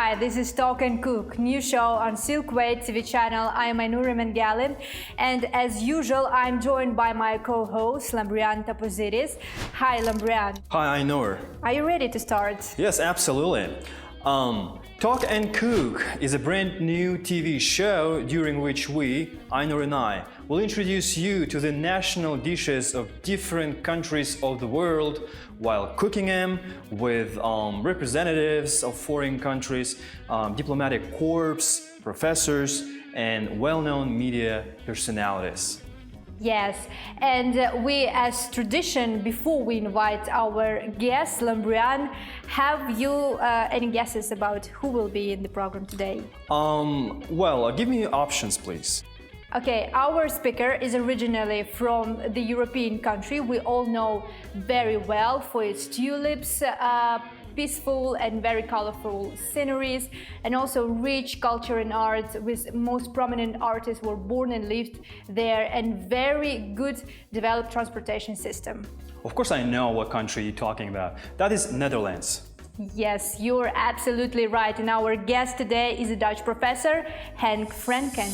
Hi, this is Talk and Cook, new show on Silkway TV channel. I am Ainur Mengalin, and as usual, I'm joined by my co-host, Lambrian Tapozidis. Hi, Lambrian. Hi, Ainur. Are you ready to start? Yes, absolutely. Talk and Cook is a brand new TV show during which we, Ainur and I, will introduce you to the national dishes of different countries of the world while cooking them with representatives of foreign countries, diplomatic corps, professors, and well-known media personalities. Yes, and we, as tradition, before we invite our guest, Lambrian, have you any guesses about who will be in the program today? Well, give me options, please. Okay, our speaker is originally from the European country we all know very well for its tulips, peaceful and very colorful sceneries, and also rich culture and art, with most prominent artists were born and lived there, and very good developed transportation system. Of course I know what country you're talking about. That is Netherlands. Yes, you're absolutely right, and our guest today is a Dutch professor, Henk Frencken.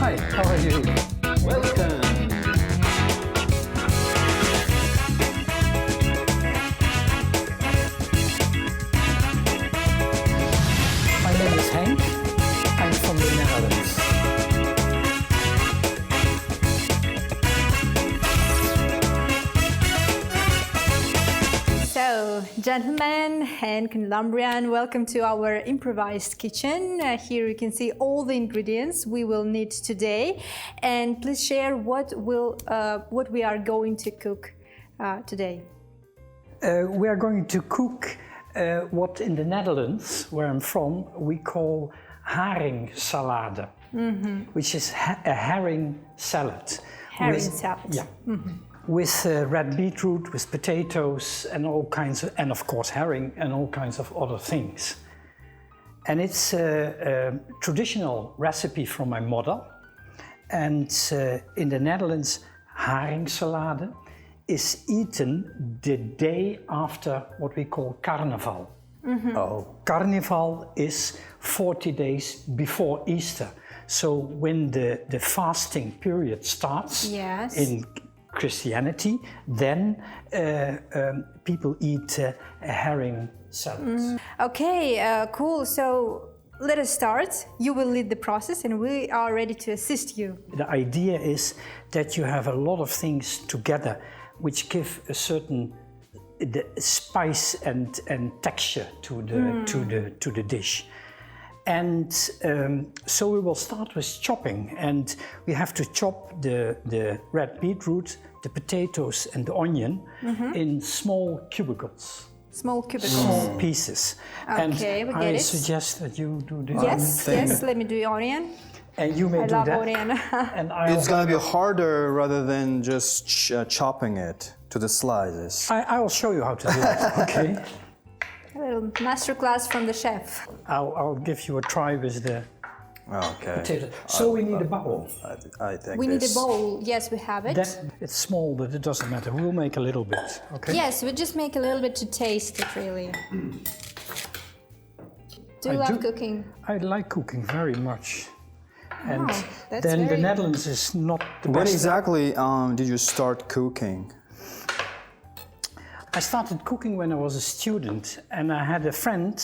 Hi, how are you? Welcome. My name is Henk. I'm from the Netherlands. So, gentlemen, Henk and Lambrian, welcome to our improvised kitchen. Here you can see all the ingredients we will need today, and please share what we are going to cook today. We are going to cook what in the Netherlands, where I'm from, we call haring salade, which is a herring salad. Herring salad. Yeah. With red beetroot, with potatoes, and all kinds of, and of course herring, and all kinds of other things. And it's a traditional recipe from my mother. And in the Netherlands, haring salade is eaten the day after what we call carnival. Carnival is 40 days before Easter. So when the fasting period starts in Christianity, then people eat a herring salad. Okay, cool. So let us start. You will lead the process and we are ready to assist you. The idea is that you have a lot of things together which give a certain spice and texture to the dish. And so we will start with chopping, and we have to chop the red beetroot, the potatoes and the onion in small cubicles. Small cubicles. Small pieces. Okay, we get I it. suggest that you do this. Yes, let me do onion. And you may I do love that. onion. And It's gonna be harder rather than just chopping it to the slices. I will show you how to do it, okay? A little masterclass from the chef. I'll give you a try with the Okay. potato. So we need a bowl. I think We need a bowl. Yes, we have it. It's small, but it doesn't matter. We'll make a little bit, okay? Yes, we just make a little bit to taste it, really. Do you love cooking? I like cooking very much. And that's then the very- Netherlands is not the When best. exactly did you start cooking? I started cooking when I was a student, and I had a friend,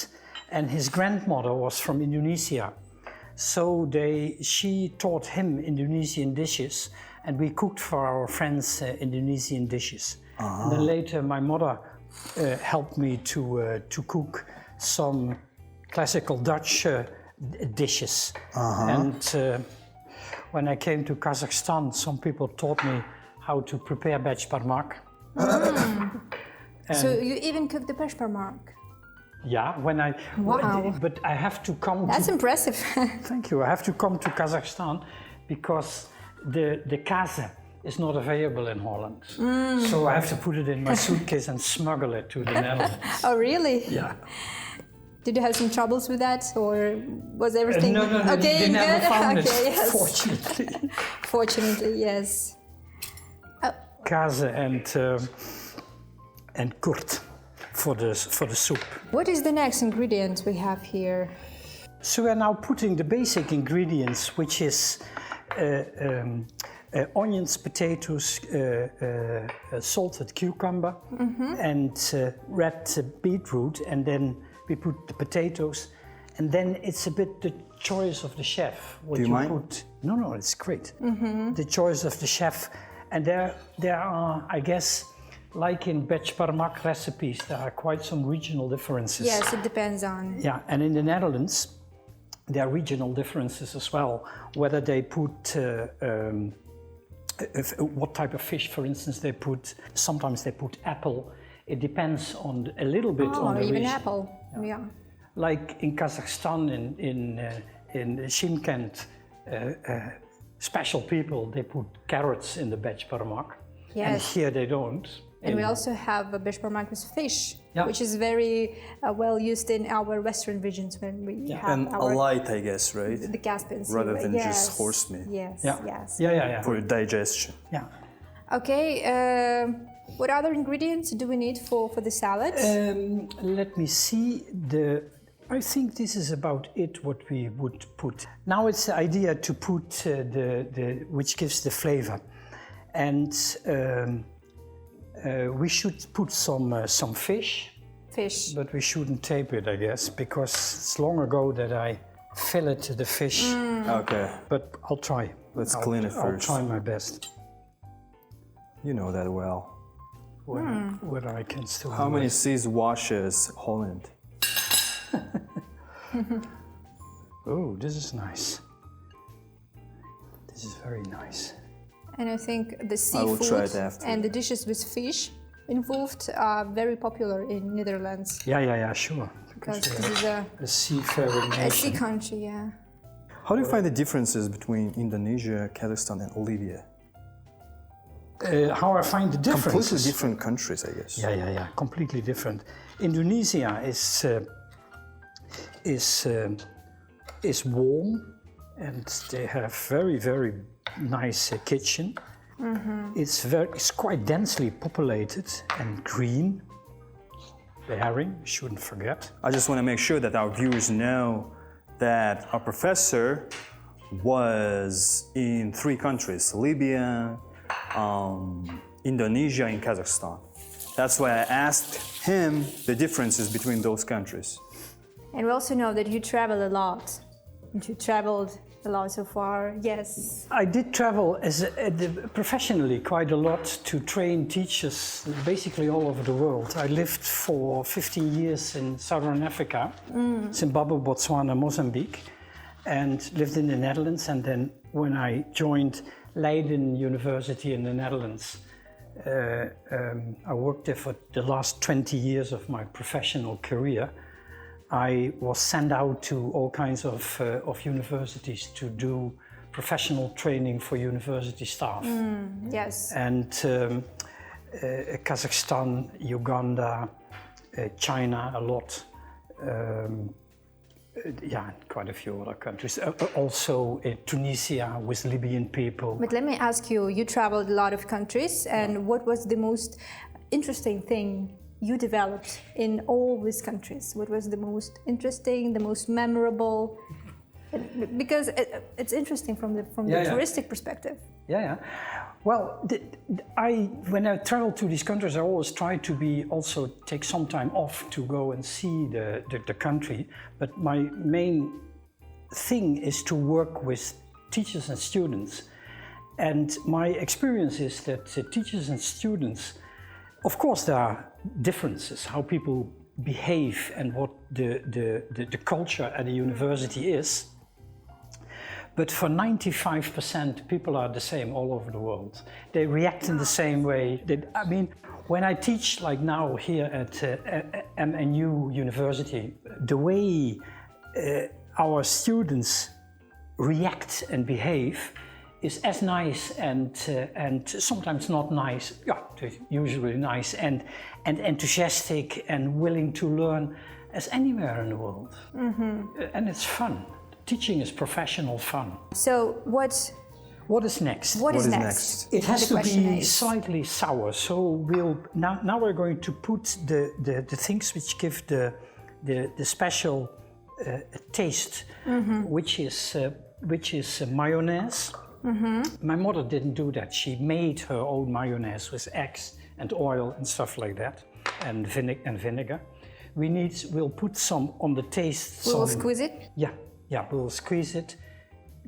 and his grandmother was from Indonesia. So she taught him Indonesian dishes, and we cooked for our friends Indonesian dishes. And then later my mother helped me to cook some classical Dutch dishes. And when I came to Kazakhstan, some people taught me how to prepare bechbarmak. So you even cook the peshbarmak? Yeah, when I... Wow. But I have to come That's to... impressive. Thank you. I have to come to Kazakhstan because the kaza is not available in Holland. So I have to put it in my suitcase and smuggle it to the Netherlands. Oh, really? Yeah. Did you have some troubles with that, or was everything No, okay? they never Good. found Okay, it, yes. fortunately. Fortunately, yes. Kaza and kurt for the soup. What is the next ingredient we have here? So we're now putting the basic ingredients, which is onions, potatoes, salted cucumber, and red beetroot, and then we put the potatoes, and then it's a bit the choice of the chef. What Do you mind? put? No, it's great. The choice of the chef, and there are, I guess, like in bechparmak recipes, there are quite some regional differences. Yes, it depends on. Yeah, and in the Netherlands, there are regional differences as well. Whether they put what type of fish, for instance, they put. Sometimes they put apple. It depends on a little bit on the even region. apple. Yeah. Like in Kazakhstan, in Shymkent, special people, they put carrots in the bechparmak. Yes. And here they don't. And we also have a bechparmak with fish, Yeah. which is very well used in our western regions when we have And our, light, I guess, right? the Caspian Sea. Rather than yes. just horse meat. Yes, Yeah. yes. Yeah. For digestion. Yeah. Okay, what other ingredients do we need for the salad? Let me see. I think this is about it. What we would put now. It's the idea to put the which gives the flavor, and we should put some fish. Fish. But we shouldn't tape it, I guess, because it's long ago that I filleted the fish. Okay, But I'll try. let's clean it first. I'll try my best. You know that well. Whether I can still. How do many it. seas washes Holland? Oh, this is nice. This is very nice. And I think the I will try seafood it after. and the dishes with fish involved are very popular in Netherlands Yeah, sure. because we this is a seafaring a sea nation. country, yeah. How do you find the differences between Indonesia, Kazakhstan, and Libya? How I find the differences. Completely different countries, I guess. Yeah, completely different. Indonesia is warm, and they have very nice kitchen. It's quite densely populated and green. The herring, shouldn't forget. I just want to make sure that our viewers know that our professor was in 3 countries: Libya, Indonesia, and Kazakhstan. That's why I asked him the differences between those countries. And we also know that you travel a lot. You traveled a lot so far, yes. I did travel professionally quite a lot to train teachers basically all over the world. I lived for 15 years in Southern Africa, Zimbabwe, Botswana, Mozambique, and lived in the Netherlands. And then when I joined Leiden University in the Netherlands, I worked there for the last 20 years of my professional career. I was sent out to all kinds of universities to do professional training for university staff. Yes. And Kazakhstan, Uganda, China a lot. Quite a few other countries. Also Tunisia with Libyan people. But let me ask you, you traveled a lot of countries, and what was the most interesting thing you developed in all these countries? What was the most interesting, the most memorable? Because it's interesting from the touristic perspective. Yeah. Well, when I travel to these countries, I always try to also take some time off to go and see the country. But my main thing is to work with teachers and students. And my experience is that teachers and students, of course, there are differences, how people behave and what the culture at a university is. But for 95%, people are the same all over the world. They react in the same way. When I teach, like now here at MNU University, the way our students react and behave is as nice and sometimes not nice. Yeah, usually nice and enthusiastic and willing to learn as anywhere in the world. And it's fun. Teaching is professional fun. So what What is next? What is is next? next? It has The to question be is- slightly sour. So now we're going to put the things which give the special taste, which is mayonnaise. My mother didn't do that. She made her own mayonnaise with eggs and oil and stuff like that, and vinegar. We'll put some on the taste. We will squeeze it? Yeah, we'll squeeze it.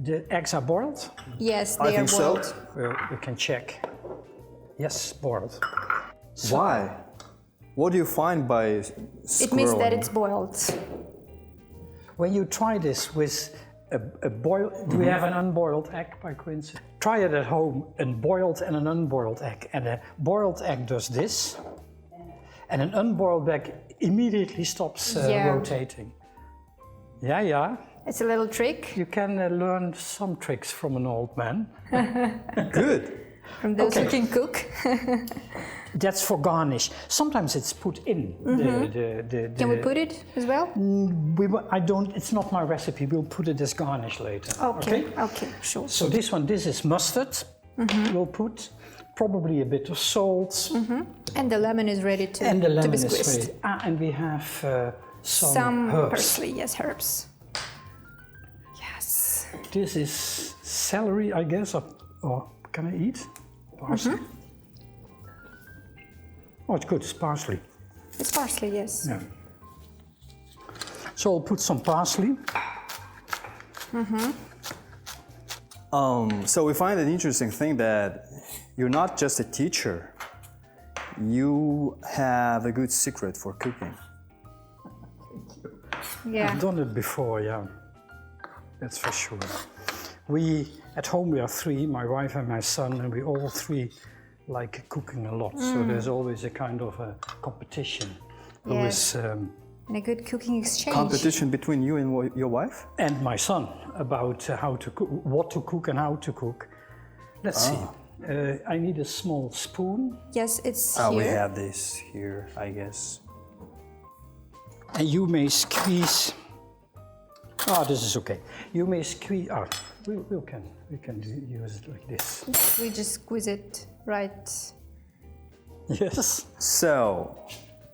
The eggs are boiled. Yes, I they are think so. boiled. We can check. Yes, boiled. Why? What do you find by It means that scrolling? it's boiled. When you try this with a boiled, do we have an unboiled egg by coincidence? Try it at home, a boiled and an unboiled egg. And a boiled egg does this, and an unboiled egg immediately stops rotating. Yeah. It's a little trick You can learn some tricks from an old man. Good. from those who can cook. That's for garnish. Sometimes it's put in. Can we put it as well? It's not my recipe. We'll put it as garnish later. Okay, sure. So this is mustard. We'll put probably a bit of salt. And the lemon is ready to, And the to lemon be is squeezed. ready. And we have Some herbs. parsley, yes, herbs. Yes. This is celery, I guess, or can I eat? Parsley. Oh, it's good, it's parsley. It's parsley, yes. Yeah. So I'll put some parsley. So we find an interesting thing that you're not just a teacher. You have a good secret for cooking. Yeah. I've done it before, yeah. That's for sure. At home we are three, my wife and my son, and we all three like cooking a lot. So there's always a kind of a competition. Yes. Who is, And a good cooking exchange. Competition between you and your wife? and my son about how to cook, what to cook and how to cook. Let's see. I need a small spoon. Yes, it's Oh, we here. have this here, I guess. And you may squeeze. This is okay. You may squeeze. We can use it like this. We just squeeze it right. Yes. So,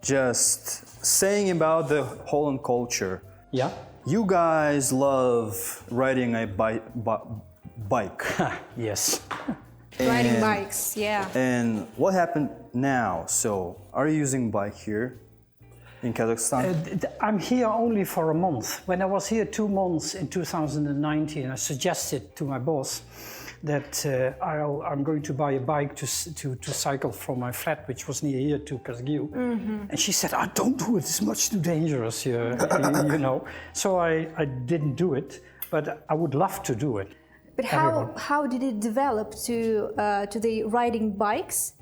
just saying about the Holland culture, Yeah. you guys love riding a bike. Yes. Riding bikes, yeah. And what happened now? So, are you using bike here in Kazakhstan? I'm here only for a month. When I was here 2 months in 2019, I suggested to my boss that I'm going to buy a bike to cycle from my flat, which was near here, to Kazakh. And she said, don't do it, it's much too dangerous here, you know. So I didn't do it, but I would love to do it. But how did it develop to the riding bikes?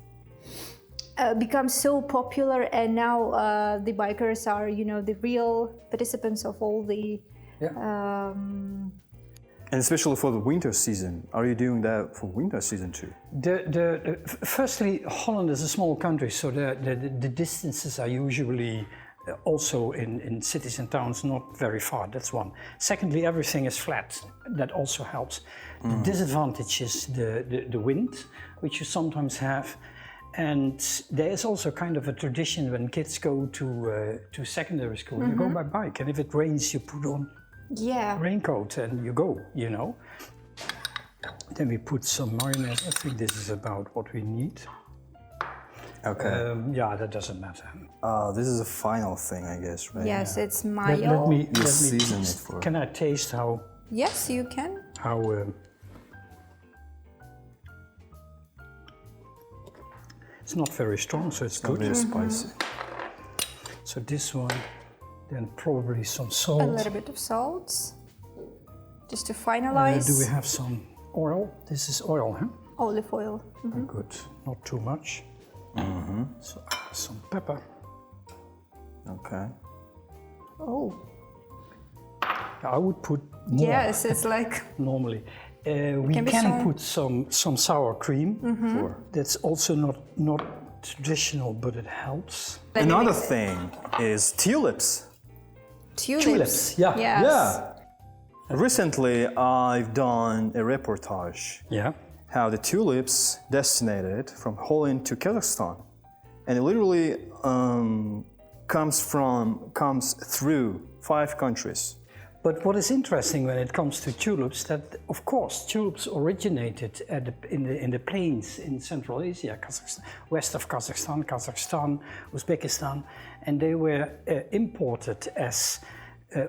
Become so popular, and now the bikers are, the real participants of all the. And especially for the winter season, are you doing that for winter season too? Firstly, Holland is a small country, so the distances are usually also in cities and towns not very far. That's one. Secondly, everything is flat. That also helps. The disadvantage is the wind, which you sometimes have. And there is also kind of a tradition when kids go to secondary school, you go by bike, and if it rains, you put on a raincoat and you go, Then we put some mayonnaise. I think this is about what we need. Okay. That doesn't matter. This is a final thing, I guess, right? Yes, it's mayo. Let me season it taste. for- Can I taste how Yes, you can. it's not very strong, so it's Not good. very spicy. So this one, then probably some A salt. little bit of salt, just to finalize. Do we have some oil? This is oil, huh? Olive oil. Good, not too much. So some pepper. Okay. Oh, I would put more yes, it's like normally. We Can be can some- put some sour cream. That's also not traditional, but it helps. Another thing is tulips. tulips. Tulips, yeah. Yes. Yeah. Recently, I've done a reportage Yeah. how the tulips destinated from Holland to Kazakhstan, and it literally comes through 5 countries. But what is interesting when it comes to tulips, that of course tulips originated in the plains in Central Asia, Kazakhstan, west of Kazakhstan, Uzbekistan, and they were imported as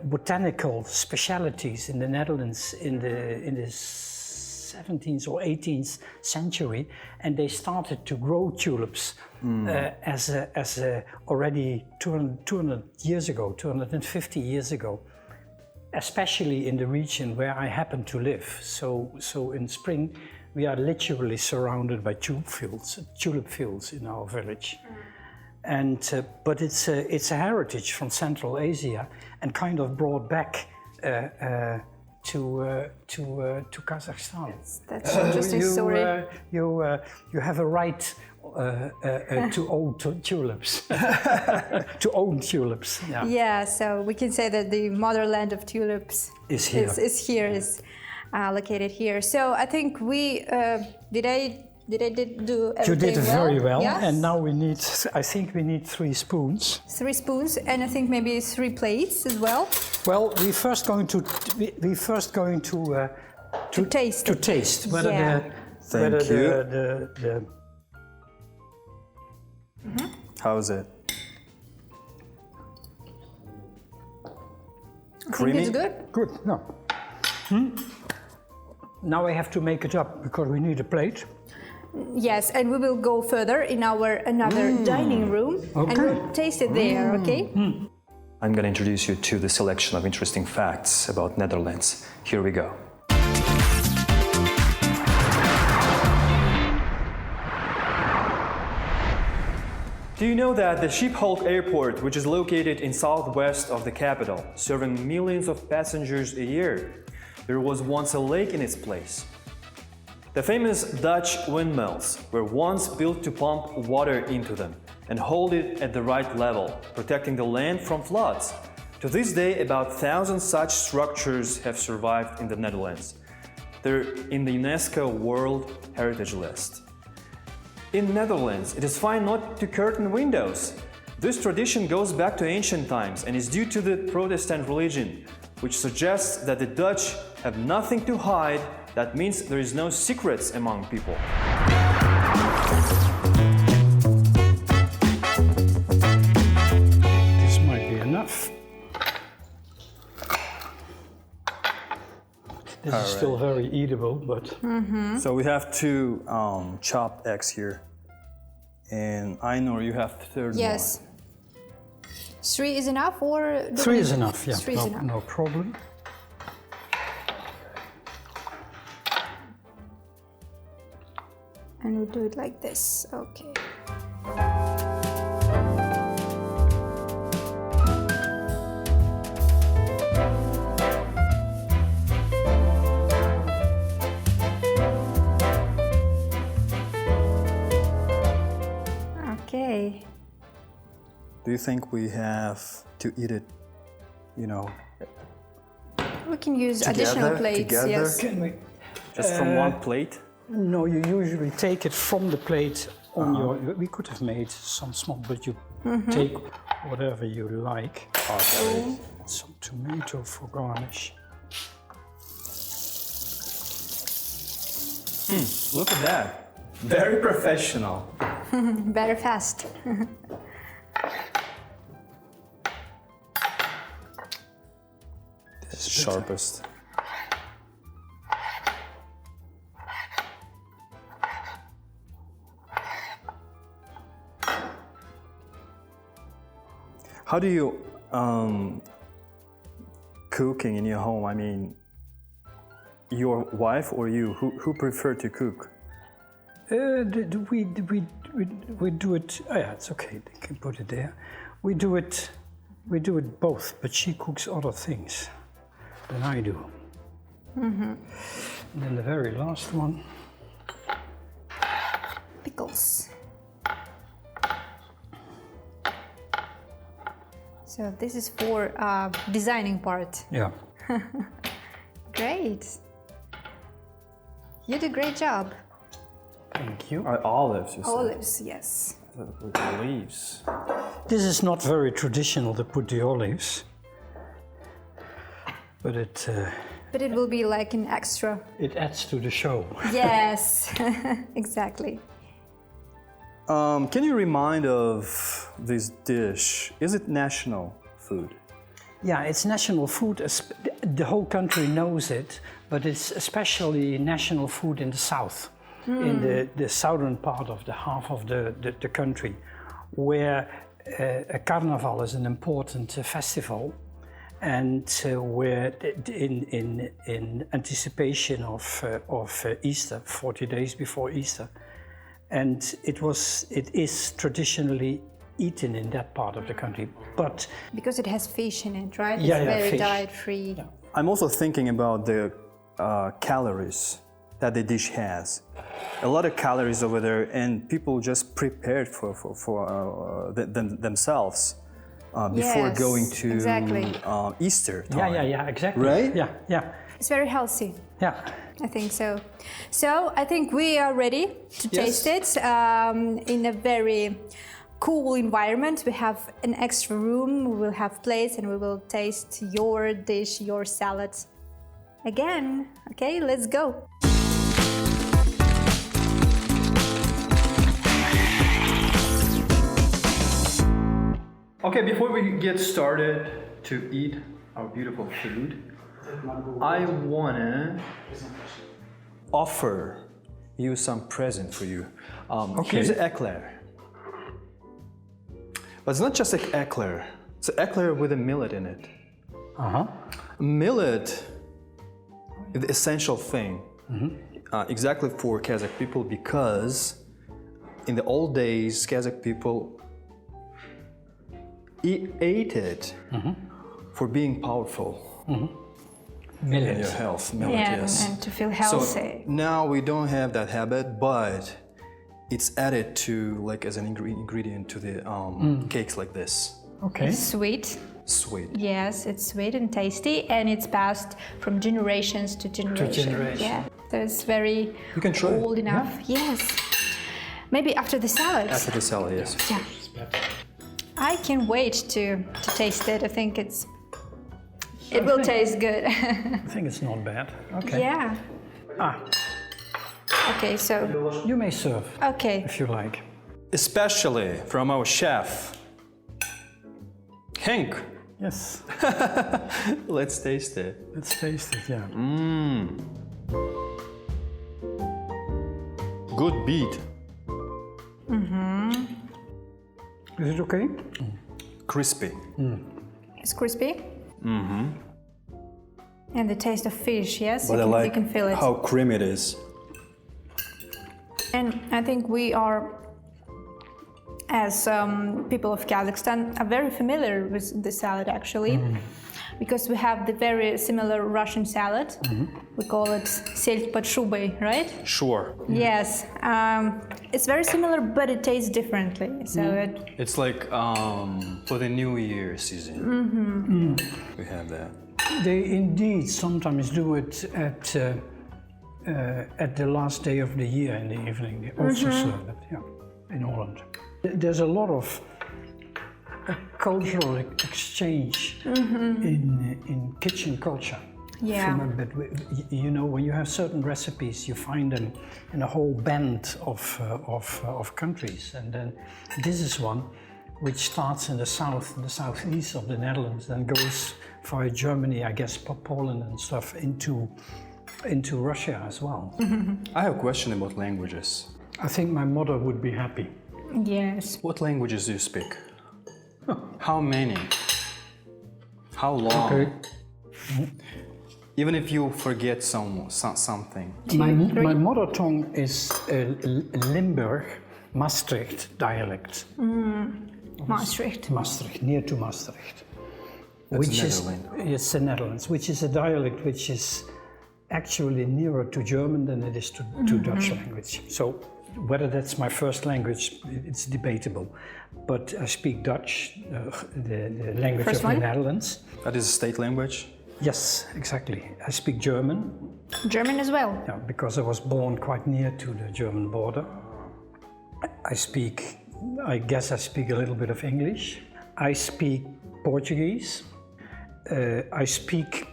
botanical specialities in the Netherlands in the 17th or 18th century, and they started to grow tulips as already 200 years ago, 250 years ago. Especially in the region where I happen to live. So in spring, we are literally surrounded by tulip fields in our village. And but it's a heritage from Central Asia and kind of brought back to Kazakhstan. That's an interesting story. You have a right to own tulips, to own tulips. Yeah. Yeah, so we can say that the motherland of tulips Is here. is located here. So I think we did I do everything You did it very well, Yes? and now I think we need 3 spoons. 3 spoons, and I think maybe 3 plates as well. Well, we're first going to taste it. taste whether Yeah. the How's it? I think it's good. good. No. Now I have to make it up because we need a plate. Yes, and we will go further in our another dining room and Okay. we'll taste it there, okay? I'm going to introduce you to the selection of interesting facts about Netherlands. Here we go. Do you know that the Schiphol airport, which is located in southwest of the capital, serving millions of passengers a year, there was once a lake in its place? The famous Dutch windmills were once built to pump water into them and hold it at the right level, protecting the land from floods. To this day, about 1,000 such structures have survived in the Netherlands. They're in the UNESCO World Heritage List. In Netherlands, it is fine not to curtain windows. This tradition goes back to ancient times and is due to the Protestant religion, which suggests that the Dutch have nothing to hide. That means there is no secrets among people. This might be enough. This is still very eatable, but So we have 2 chopped eggs here. And Ainur, you have the third Yes. 3 is enough, or do 3 we is need- enough. Yeah, 3 is enough. no problem. And we do it like this, okay. Okay. Do you think we have to eat it, you know, We can use Together, additional plates, together? yes. Can we? just from one plate? No, you usually take it from the plate on your. We could have made some small, but you take whatever you like. Some tomato for garnish. Look at that. Very professional. Very fast. This is sharpest. How do you cooking in your home? I mean, your wife or you? Who prefer to cook? We do it. Oh yeah, it's okay. They can put it there. We do it both, but she cooks other things than I do. And then the very last one. Pickles. So this is for designing part. Yeah. Great. You did a great job. Thank you. Olives, you said. Olives, yes. With the leaves. This is not very traditional to put the olives, but But it will be like an extra. it adds to the show. Yes, exactly. Can you remind of this dish? Is it national food? Yeah, it's national food. The whole country knows it, but it's especially national food in the south, in the southern part of the half of the country, where a carnival is an important festival, and where in anticipation of Easter, 40 days before Easter, and it is traditionally eaten in that part of the country, but Because it has fish in it, right? Yeah, it's yeah, very fish. diet-free. Yeah. I'm also thinking about the calories that the dish has. A lot of calories over there, and people just prepared for themselves before Yes, going to exactly. Easter time. yeah, exactly. Right? Yeah. It's very healthy. Yeah. I think so. So I think we are ready to taste it in a very cool environment. We have an extra room, we will have plates, and we will taste your dish, your salad again. Okay, let's go. Okay, before we get started to eat our beautiful food, I wanna offer you some present for you. Here's an eclair. But it's not just an eclair. It's an eclair with a millet in it. Millet is the essential thing, exactly for Kazakh people, because in the old days, Kazakh people ate it for being powerful in your health. Millet, yes. And to feel So healthy. now we don't have that habit, but it's added to like as an ingredient to the cakes like this. Okay. Sweet. Sweet. Yes, it's sweet and tasty, and it's passed from generations to generation. generation. Yeah, so it's very You can try it. old enough. Yes. Maybe after the salad. After the salad, yes. Yeah. I can't wait to taste it. I think it will taste good. I think it's not bad. Okay. Yeah. Okay, so You may serve okay. if you like. Especially from our chef, Henk. Yes. Let's taste it. Let's taste it. Yeah. Good beat. Is it okay? Crispy. It's crispy. And the taste of fish, yes, But I you like can feel it. how creamy it is. And I think we are, as people of Kazakhstan, are very familiar with the salad actually, because we have the very similar Russian salad. We call it sельдь под шубой, right? Sure. Yes, it's very similar, but it tastes differently. So It's like for the New Year season. We have that. They indeed sometimes do it at the last day of the year in the evening. They also serve it, in Holland. There's a lot of cultural exchange in kitchen culture. Yeah. But you know, when you have certain recipes, you find them in a whole band of countries, and then this is one which starts in the south, in the southeast of the Netherlands, then goes via Germany, I guess, Poland and stuff, into Russia as well. I have a question about languages. I think my mother would be happy. yes, What languages do you speak? How many? How long? Even if you forget something. My mother tongue is Limburg, Maastricht dialect. Maastricht. Near to Maastricht. Netherlands. It's the Netherlands, which is a dialect which is actually nearer to German than it is to Dutch language. So whether that's my first language, it's debatable. But I speak Dutch, the language First of the one? Netherlands. That is a state language? Yes, exactly. I speak German. German as well. Yeah, because I was born quite near to the German border. I guess I speak a little bit of English. I speak Portuguese. I speak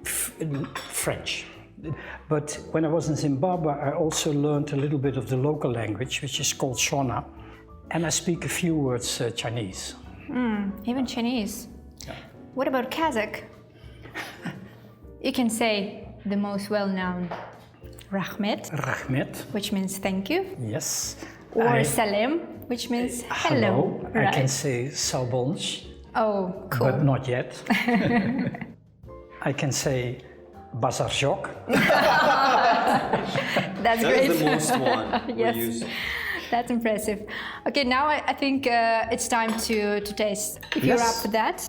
French. But when I was in Zimbabwe, I also learned a little bit of the local language, which is called Shona. And I speak a few words Chinese. Even Chinese. Yeah. What about Kazakh? You can say the most well-known Rahmet, Rahmet. which means thank you, Yes. or Salam, which means hello. I can say Salbonj, Oh, cool. but not yet. I can say Bazarjok. That's great. That's the most one Yes. we use. That's impressive. Okay, now I think it's time to taste. If you're Yes. up for that.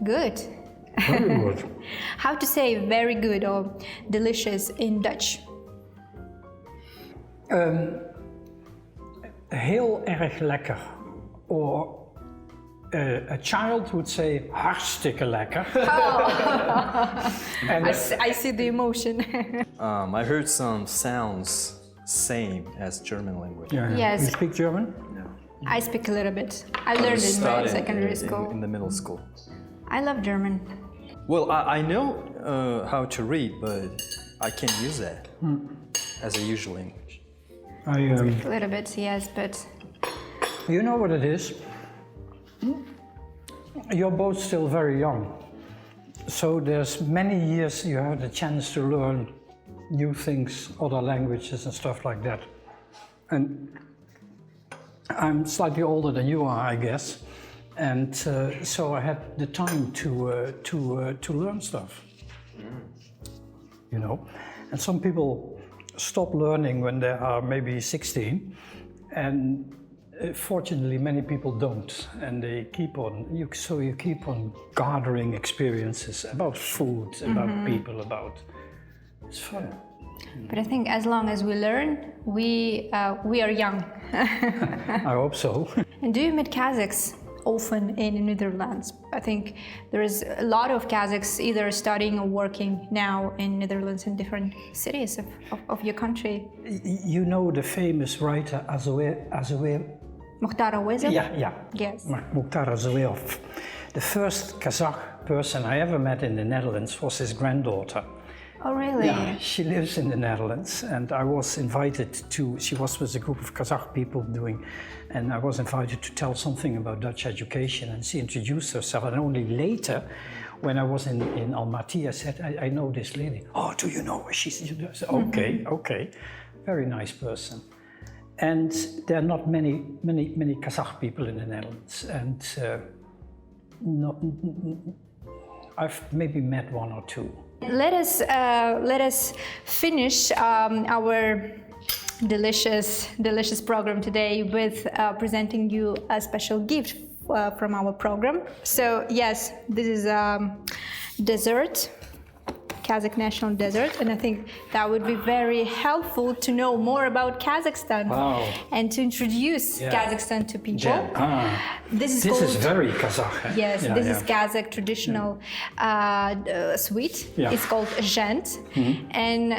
Good. Very good. How to say very good or delicious in Dutch? Heel erg lekker. Or a child would say hartstikke lekker. And I see the emotion. I heard some sounds same as German language. yeah, Yes. You speak German? I speak a little bit. I learned it in my Started secondary in school. the middle school. I love German. Well, I know how to read, but I can't use that as a usual language. A little bit, yes, but You know what it is? You're both still very young. So there's many years you have the chance to learn new things, other languages and stuff like that. And I'm slightly older than you are, I guess. And so I had the time to learn stuff. You know? And some people stop learning when they are maybe 16. And fortunately, many people don't, and they keep on. So you keep on gathering experiences about food, about people, about. It's fun. but I think as long as we learn, we are young. I hope so. And do you meet Kazakhs often in the Netherlands? I think there is a lot of Kazakhs either studying or working now in Netherlands in different cities of your country. You know the famous writer Azoe. Mukhtar Awezov? Yeah. Yes. Mukhtar Azoev. The first Kazakh person I ever met in the Netherlands was his granddaughter. Oh, really? Yeah, she lives in the Netherlands, and I was invited to. She was with a group of Kazakh people and I was invited to tell something about Dutch education, and she introduced herself. And only later, when I was in Almaty, I said, I know this lady. Oh, do you know her? I said, okay, very nice person. And there are not many Kazakh people in the Netherlands, and I've maybe met one or two. Let us finish our delicious program today with presenting you a special gift from our program. So yes, this is dessert, Kazakh national dessert, and I think that would be very helpful to know more about Kazakhstan. Wow. And to introduce Kazakhstan to people. This is very Kazakh. Yes, this is Kazakh traditional sweet. Yeah. It's called zhent, and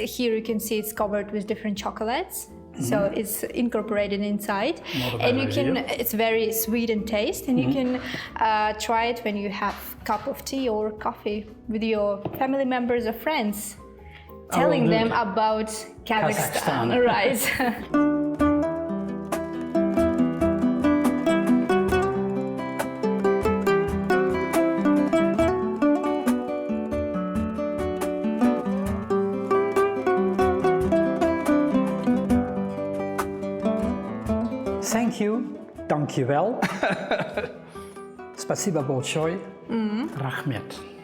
here you can see it's covered with different chocolates. So it's incorporated inside, and you can. It's very sweet in taste, and you can try it when you have a cup of tea or coffee with your family members or friends, telling them about Kazakhstan. Right. Thank you, dankjewel. Спасибо большое. Rahmet.